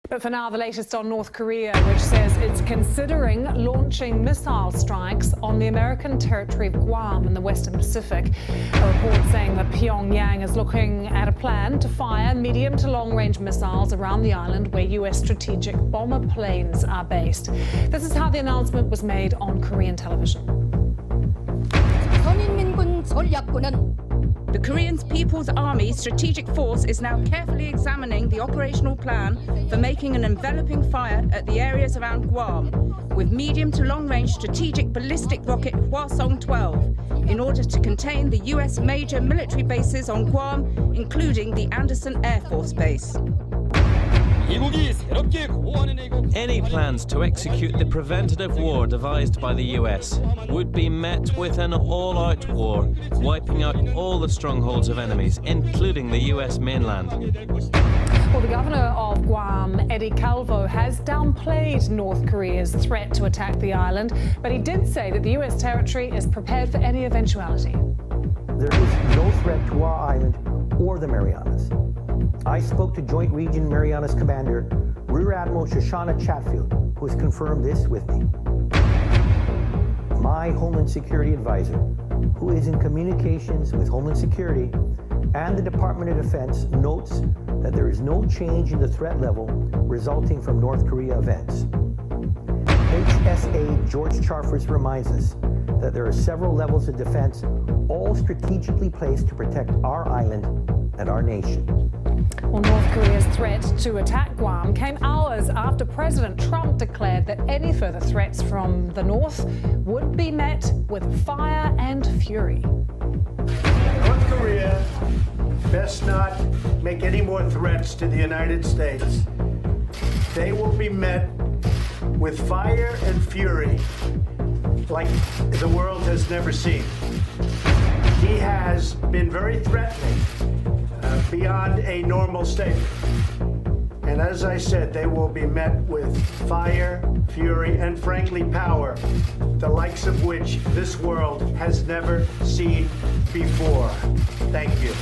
But for now, the latest on North Korea, which says it's considering launching missile strikes on the American territory of Guam in the Western Pacific. A report saying that Pyongyang is looking at a plan to fire medium to long-range missiles around the island where U.S. strategic bomber planes are based. This is how the announcement was made on Korean television. The Korean People's Army Strategic Force is now carefully examining the operational plan for making an enveloping fire at the areas around Guam with medium to long-range strategic ballistic rocket Hwasong-12 in order to contain the U.S. major military bases on Guam, including the Andersen Air Force Base. Any plans to execute the preventative war devised by the US would be met with an all-out war, wiping out all the strongholds of enemies, including the US mainland. Well, the governor of Guam, Eddie Calvo, has downplayed North Korea's threat to attack the island, but he did say that the US territory is prepared for any eventuality. There is no threat to our island or the Marianas. I spoke to Joint Region Marianas Commander Rear Admiral Shoshana Chatfield, who has confirmed this with me. My Homeland Security advisor, who is in communications with Homeland Security and the Department of Defense, notes that there is no change in the threat level resulting from North Korea events. HSA George Charfus reminds us that there are several levels of defense, all strategically placed to protect our island and our nation. Well, North Korea's threat to attack Guam came hours after President Trump declared that any further threats from the North would be met with fire and fury. North Korea best not make any more threats to the United States. They will be met with fire and fury like the world has never seen. He has been very threatening. Beyond a normal state. And as I said, they will be met with fire, fury, and frankly power, the likes of which this world has never seen before. Thank you.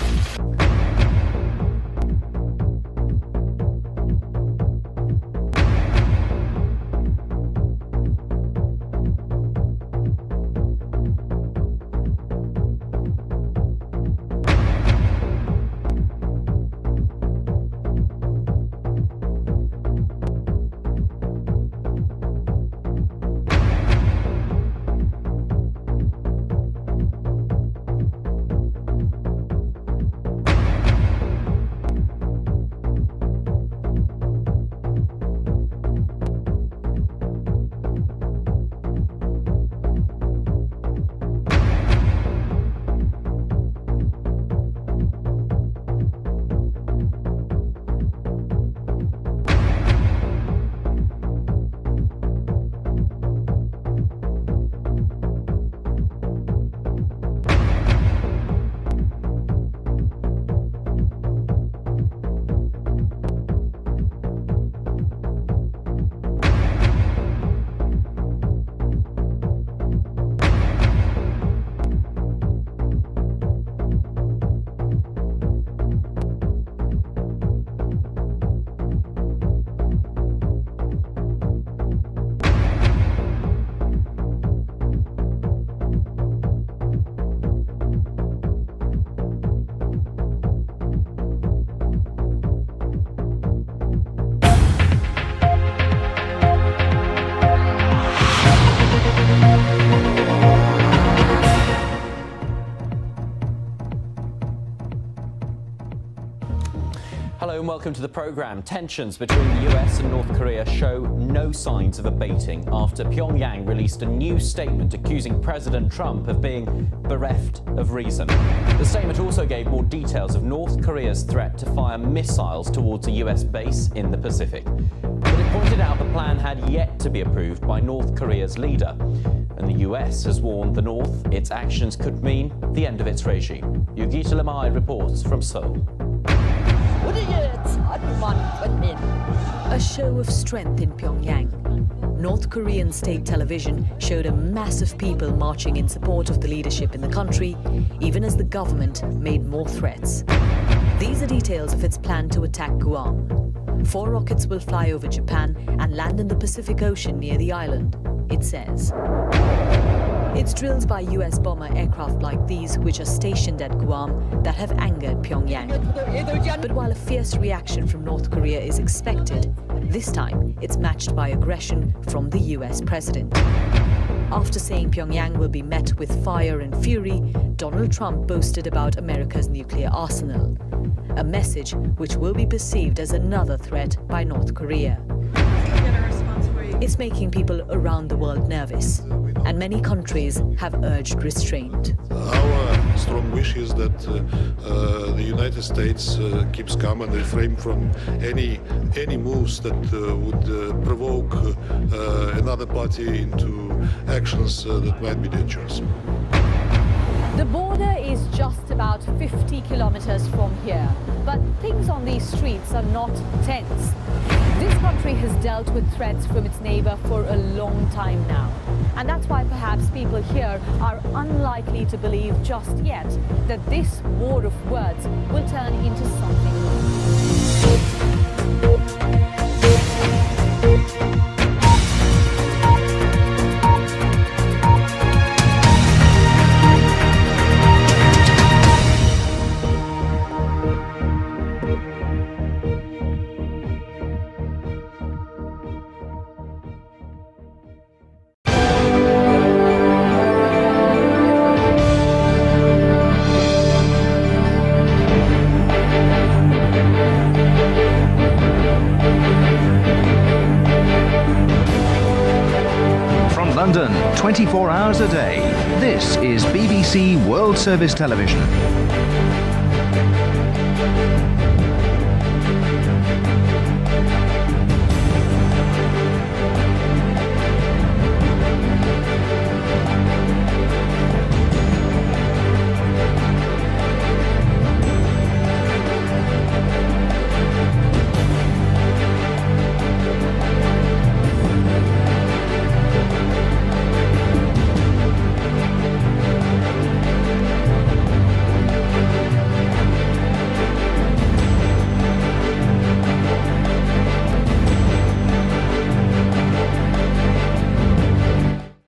Hello and welcome to the programme. Tensions between the US and North Korea show no signs of abating after Pyongyang released a new statement accusing President Trump of being bereft of reason. The statement also gave more details of North Korea's threat to fire missiles towards a US base in the Pacific. But it pointed out the plan had yet to be approved by North Korea's leader. And the US has warned the North its actions could mean the end of its regime. Yugita Lamai reports from Seoul. A show of strength in Pyongyang. North Korean state television showed a mass of people marching in support of the leadership in the country, even as the government made more threats. These are details of its plan to attack Guam. 4 rockets will fly over Japan and land in the Pacific Ocean near the island, it says. It's drills by US bomber aircraft like these, which are stationed at Guam, that have angered Pyongyang. But while a fierce reaction from North Korea is expected, this time it's matched by aggression from the US president. After saying Pyongyang will be met with fire and fury, Donald Trump boasted about America's nuclear arsenal, a message which will be perceived as another threat by North Korea. It's making people around the world nervous, and many countries have urged restraint. Our strong wish is that the United States keeps calm and refrain from any moves that would provoke another party into actions that might be dangerous. The border is just about 50 kilometers from here, but things on these streets are not tense. This country has dealt with threats from its neighbor for a long time now. And that's why perhaps people here are unlikely to believe just yet that this war of words will turn into something more. London, 24 hours a day. This is BBC World Service Television.